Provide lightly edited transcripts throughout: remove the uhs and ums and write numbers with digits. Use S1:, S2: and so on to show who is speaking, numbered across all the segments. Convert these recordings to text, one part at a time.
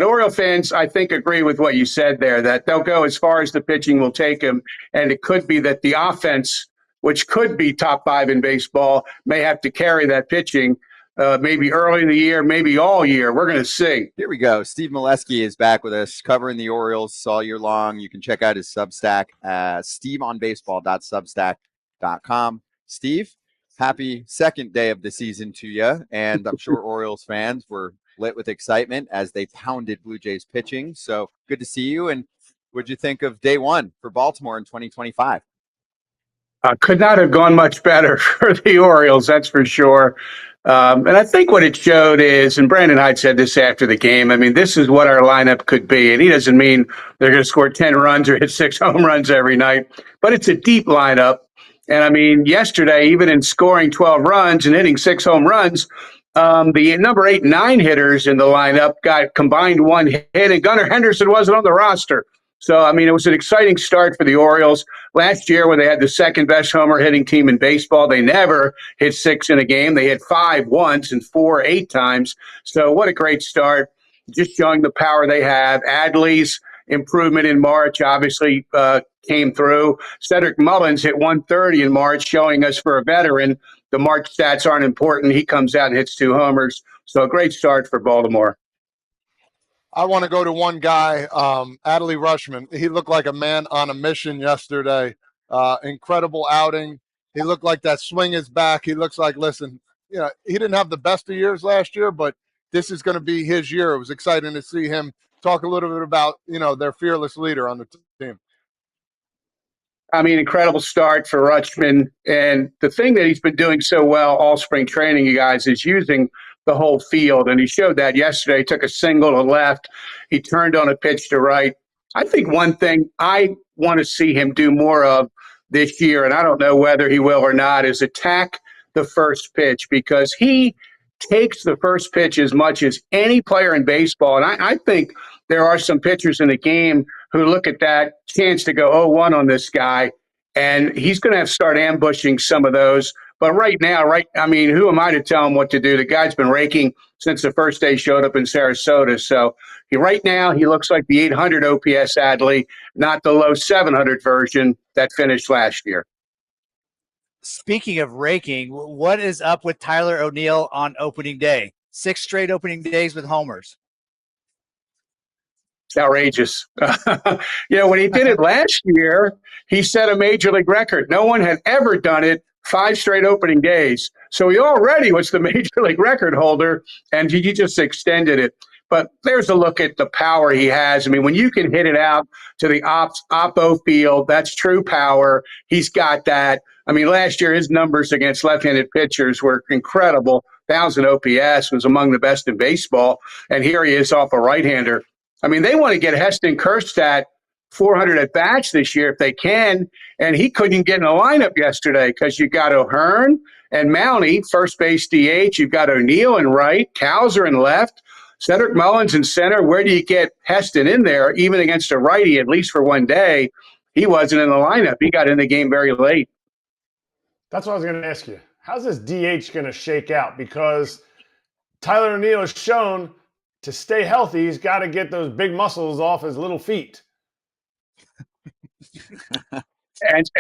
S1: Oriole fans, I think, agree with what you said there, that they'll go as far as the pitching will take them. And it could be that the offense, which could be top five in baseball, may have to carry that pitching maybe early in the year, maybe all year. We're going to see.
S2: Here we go. Steve Melewski is back with us, covering the Orioles all year long. You can check out his Substack, steveonbaseball.substack.com. Steve, happy second day of the season to you. And I'm sure Orioles fans were lit with excitement as they pounded Blue Jays pitching. So good to see you. And what'd you think of day one for Baltimore in 2025?
S1: Could not have gone much better for the Orioles, that's for sure. And I think what it showed is, and Brandon Hyde said this after the game, I mean, this is what our lineup could be. And he doesn't mean they're going to score 10 runs or hit 6 home runs every night, but it's a deep lineup. And I mean, yesterday, even in scoring 12 runs and hitting 6 home runs, the number 8 and 9 hitters in the lineup got combined 1 hit, and Gunnar Henderson wasn't on the roster. So, I mean, it was an exciting start for the Orioles. Last year, when they had the second best homer hitting team in baseball, they never hit 6 in a game. They hit 5 once and 4 8 times. So what a great start. Just showing the power they have. Adley's improvement in March obviously came through. Cedric Mullins hit 130 in March, showing us for a veteran the March stats aren't important. He comes out and hits 2 homers. So a great start for Baltimore.
S3: I want to go to one guy, Adley Rutschman. He looked like a man on a mission yesterday. Incredible outing. He looked like that swing is back. He looks like, listen, you know, he didn't have the best of years last year, but this is going to be his year. It was exciting to see him talk a little bit about, you know, their fearless leader on the team.
S1: I mean, incredible start for Rutschman. And the thing that he's been doing so well all spring training, you guys, is using the whole field. And he showed that yesterday. He took a single to left. He turned on a pitch to right. I think one thing I want to see him do more of this year, and I don't know whether he will or not, is attack the first pitch, because he takes the first pitch as much as any player in baseball. And I think there are some pitchers in the game who look at that chance to go 0-1 on this guy, and he's going to have to start ambushing some of those. But right now, I mean, who am I to tell him what to do? The guy's been raking since the first day showed up in Sarasota. So right now, he looks like the 800 OPS Adley, not the low 700 version that finished last year.
S4: Speaking of raking, what is up with Tyler O'Neill on opening day? 6 straight opening days with homers.
S1: It's outrageous. When he did it last year, he set a major league record. No one had ever done it 5 straight opening days. So he already was the major league record holder, and he just extended it. But there's a look at the power he has. I mean, when you can hit it out to the oppo field, that's true power. He's got that. I mean, last year, his numbers against left-handed pitchers were incredible. 1,000 OPS, was among the best in baseball. And here he is off a right-hander. I mean, they want to get Heston Kjerstad 400 at-bats this year if they can, and he couldn't get in the lineup yesterday because you got O'Hearn and Mountie, first base DH. You've got O'Neill in right, Cowser in left, Cedric Mullins in center. Where do you get Heston in there, even against a righty, at least for one day? He wasn't in the lineup. He got in the game very late.
S5: That's what I was going to ask you. How's this DH going to shake out? Because Tyler O'Neill has shown to stay healthy, he's got to get those big muscles off his little feet.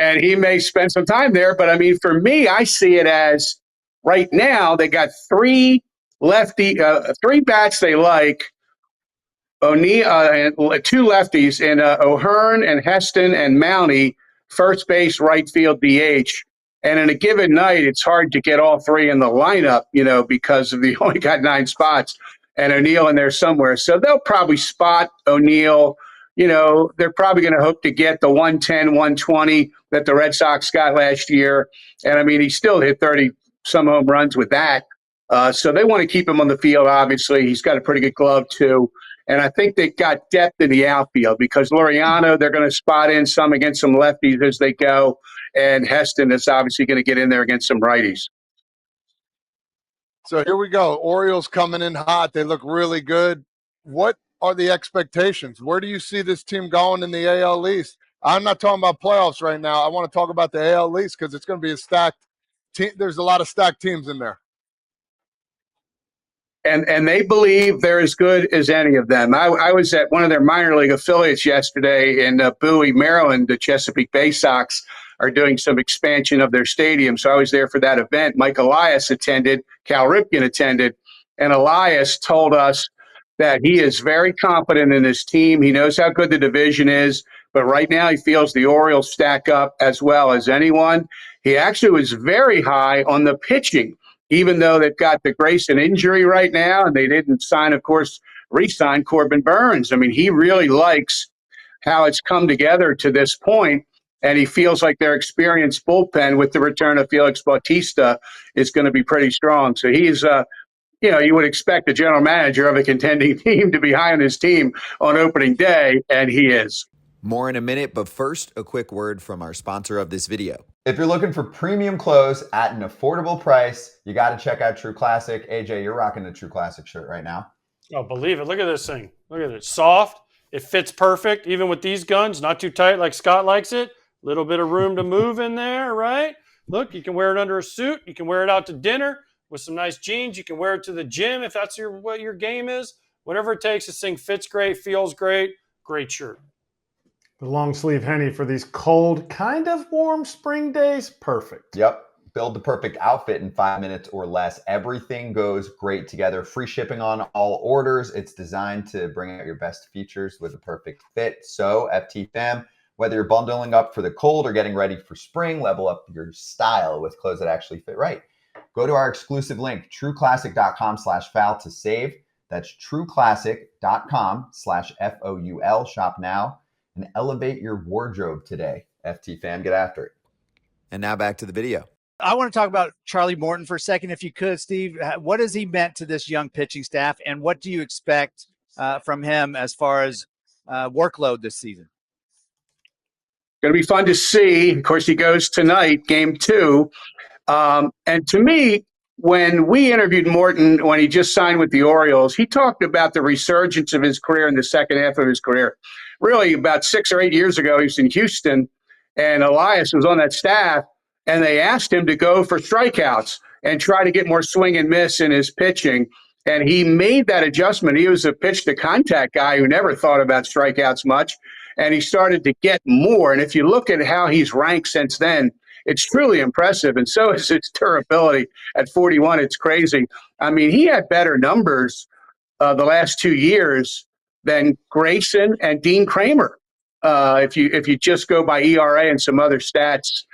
S1: and he may spend some time there. But, I mean, for me, I see it as right now they got 3 bats they like, O'Neill, and 2 lefties, and O'Hearn and Heston and Mountie, first base, right field, DH. And in a given night, it's hard to get all 3 in the lineup, because of the only got 9 spots, and O'Neill in there somewhere. So they'll probably spot O'Neill. They're probably going to hope to get the 110, 120 that the Red Sox got last year. And, I mean, he still hit 30-some home runs with that. So they want to keep him on the field, obviously. He's got a pretty good glove, too. And I think they've got depth in the outfield because Laureano, they're going to spot in some against some lefties as they go. And Heston is obviously going to get in there against some righties.
S3: So here we go. Orioles coming in hot. They look really good. What are the expectations? Where do you see this team going in the AL East? I'm not talking about playoffs right now. I want to talk about the AL East because it's going to be a stacked team. There's a lot of stacked teams in there.
S1: and they believe they're as good as any of them. I was at one of their minor league affiliates yesterday in Bowie, Maryland. The Chesapeake Bay Sox are doing some expansion of their stadium, so I was there for that event. Mike Elias attended, Cal Ripken attended, and Elias told us that he is very confident in his team. He knows how good the division is, but right now he feels the Orioles stack up as well as anyone. He actually was very high on the pitching, even though they've got the Grayson injury right now, and they didn't sign, of course, re-sign Corbin Burns. I mean, he really likes how it's come together to this point, and he feels like their experienced bullpen with the return of Felix Bautista is going to be pretty strong. So he's, you would expect the general manager of a contending team to be high on his team on opening day, and he is.
S2: More in a minute, but first, a quick word from our sponsor of this video. If you're looking for premium clothes at an affordable price, you got to check out True Classic. AJ, you're rocking the True Classic shirt right now.
S6: Oh, believe it. Look at this thing. Look at it. Soft. It fits perfect, even with these guns. Not too tight like Scott likes it. Little bit of room to move in there, right? Look, you can wear it under a suit. You can wear it out to dinner with some nice jeans. You can wear it to the gym if that's what your game is. Whatever it takes, this thing fits great, feels great. Great shirt.
S5: The long sleeve Henny for these cold, kind of warm spring days. Perfect.
S2: Yep. Build the perfect outfit in 5 minutes or less. Everything goes great together. Free shipping on all orders. It's designed to bring out your best features with the perfect fit. So, FT fam, whether you're bundling up for the cold or getting ready for spring, level up your style with clothes that actually fit right. Go to our exclusive link, trueclassic.com/foul to save. That's trueclassic.com/FOUL. Shop now and elevate your wardrobe today. FT fam, get after it. And now back to the video.
S4: I want to talk about Charlie Morton for a second, if you could, Steve. What has he meant to this young pitching staff, and what do you expect from him as far as workload this season?
S1: Going to be fun to see. Of course, he goes tonight, game 2. And to me, when we interviewed Morton, when he just signed with the Orioles, he talked about the resurgence of his career in the second half of his career. Really, about 6 or 8 years ago, he was in Houston, and Elias was on that staff, and they asked him to go for strikeouts and try to get more swing and miss in his pitching. And he made that adjustment. He was a pitch-to-contact guy who never thought about strikeouts much, and he started to get more. And if you look at how he's ranked since then, it's truly impressive, and so is its durability. At 41, it's crazy. I mean, he had better numbers the last 2 years than Grayson and Dean Kramer, if you just go by ERA and some other stats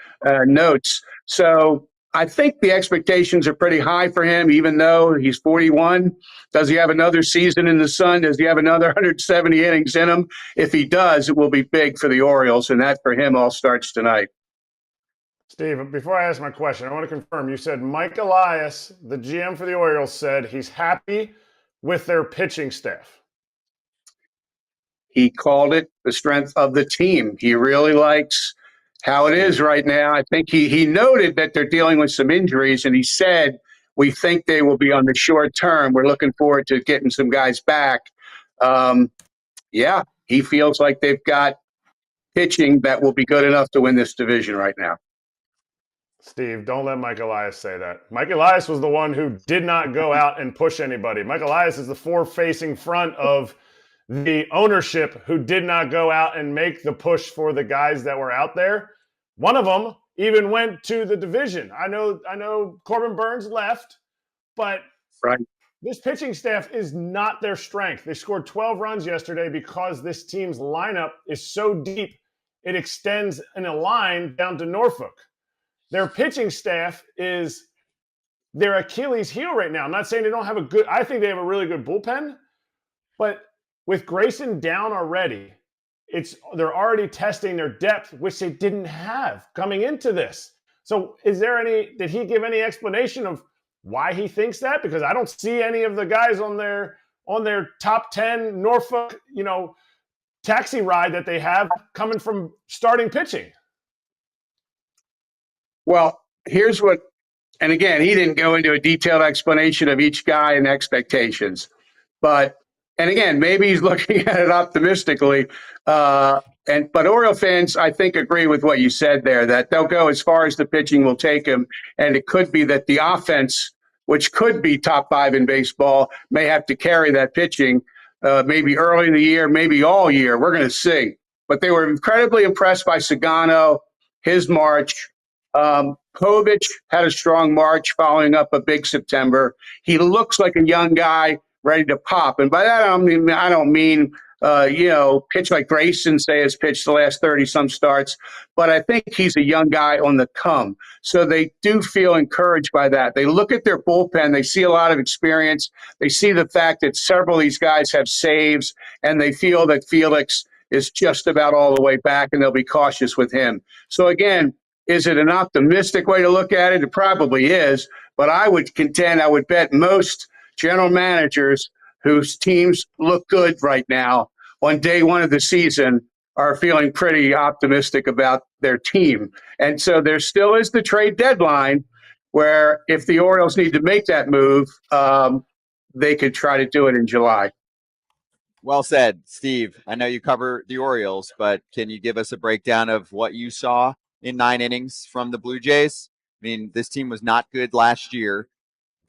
S1: notes. So I think the expectations are pretty high for him, even though he's 41. Does he have another season in the sun? Does he have another 170 innings in him? If he does, it will be big for the Orioles, and that for him all starts tonight.
S5: Steve, before I ask my question, I want to confirm. You said Mike Elias, the GM for the Orioles, said he's happy with their pitching staff.
S1: He called it the strength of the team. He really likes how it is right now. I think he noted that they're dealing with some injuries, and he said, we think they will be on the short term. We're looking forward to getting some guys back. He feels like they've got pitching that will be good enough to win this division right now.
S5: Steve, don't let Mike Elias say that. Mike Elias was the one who did not go out and push anybody. Mike Elias is the forward-facing front of the ownership who did not go out and make the push for the guys that were out there. One of them even went to the division. I know Corbin Burns left, but
S1: right.
S5: This pitching staff is not their strength. They scored 12 runs yesterday because this team's lineup is so deep, it extends in a line down to Norfolk. Their pitching staff is their Achilles heel right now. I'm not saying they don't have I think they have a really good bullpen, but with Grayson down already, they're already testing their depth, which they didn't have coming into this. So did he give any explanation of why he thinks that? Because I don't see any of the guys on their top 10 Norfolk, taxi ride that they have coming from starting pitching.
S1: Well, here's what, and again, he didn't go into a detailed explanation of each guy and expectations, but again, maybe he's looking at it optimistically. But Oriole fans, I think, agree with what you said there, that they'll go as far as the pitching will take them. And it could be that the offense which could be top 5 in baseball, may have to carry that pitching, maybe early in the year, maybe all year. We're going to see. But they were incredibly impressed by Sagano, his March. Kovic had a strong March following up a big September. He looks like a young guy ready to pop. And by that, I don't mean pitch like Grayson, say, has pitched the last 30-some starts. But I think he's a young guy on the come. So they do feel encouraged by that. They look at their bullpen. They see a lot of experience. They see the fact that several of these guys have saves, and they feel that Felix is just about all the way back, and they'll be cautious with him. So, again, is it an optimistic way to look at it? It probably is. But I would bet most general managers whose teams look good right now on day one of the season are feeling pretty optimistic about their team. And so there still is the trade deadline where if the Orioles need to make that move, they could try to do it in July.
S2: Well said, Steve. I know you cover the Orioles, but can you give us a breakdown of what you saw in 9 innings from the Blue Jays? I mean, this team was not good last year.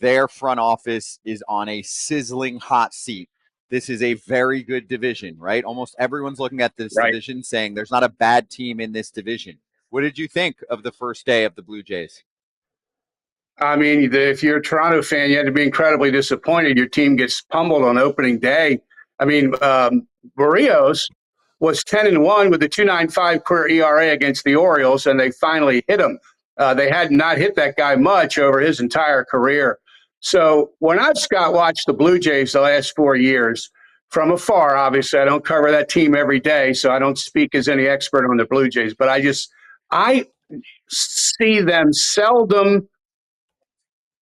S2: Their front office is on a sizzling hot seat. This is a very good division, right? Almost everyone's looking at this division saying there's not a bad team in this division. What did you think of the first day of the Blue Jays?
S1: I mean, if you're a Toronto fan, you had to be incredibly disappointed. Your team gets pummeled on opening day. I mean, Barrios was 10-1 with a 2.95 career ERA against the Orioles, and they finally hit him. They had not hit that guy much over his entire career. So when I've watched the Blue Jays the last 4 years from afar, obviously I don't cover that team every day, so I don't speak as any expert on the Blue Jays, but I see them seldom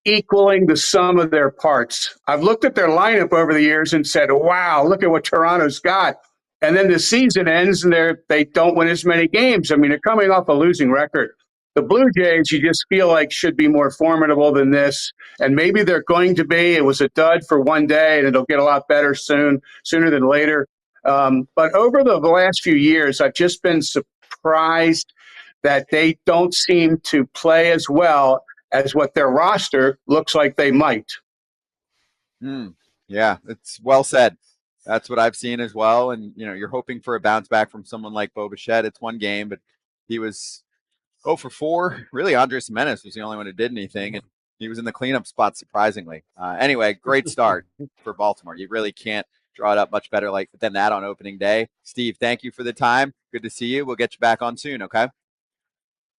S1: equaling the sum of their parts. I've looked at their lineup over the years and said, wow, look at what Toronto's got. And then the season ends and they don't win as many games. I mean, they're coming off a losing record. The Blue Jays, you just feel like should be more formidable than this. And maybe they're going to be. It was a dud for one day, and it'll get a lot better sooner than later. But over the last few years, I've just been surprised that they don't seem to play as well as what their roster looks like they might.
S2: Yeah, it's well said. That's what I've seen as well. And, you're hoping for a bounce back from someone like Bo Bichette. It's one game, but he was 0 for 4. Really, Andres Jimenez was the only one who did anything, and he was in the cleanup spot, surprisingly. Anyway, great start for Baltimore. You really can't draw it up much better than that on opening day. Steve, thank you for the time. Good to see you. We'll get you back on soon, okay?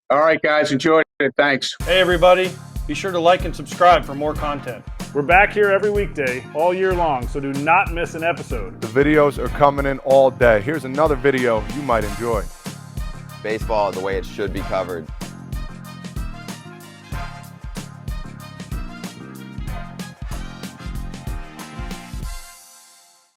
S1: All right, guys. Enjoy it. Thanks.
S6: Hey, everybody. Be sure to like and subscribe for more content.
S5: We're back here every weekday, all year long, so do not miss an episode.
S3: The videos are coming in all day. Here's another video you might enjoy.
S7: Baseball the way it should be covered.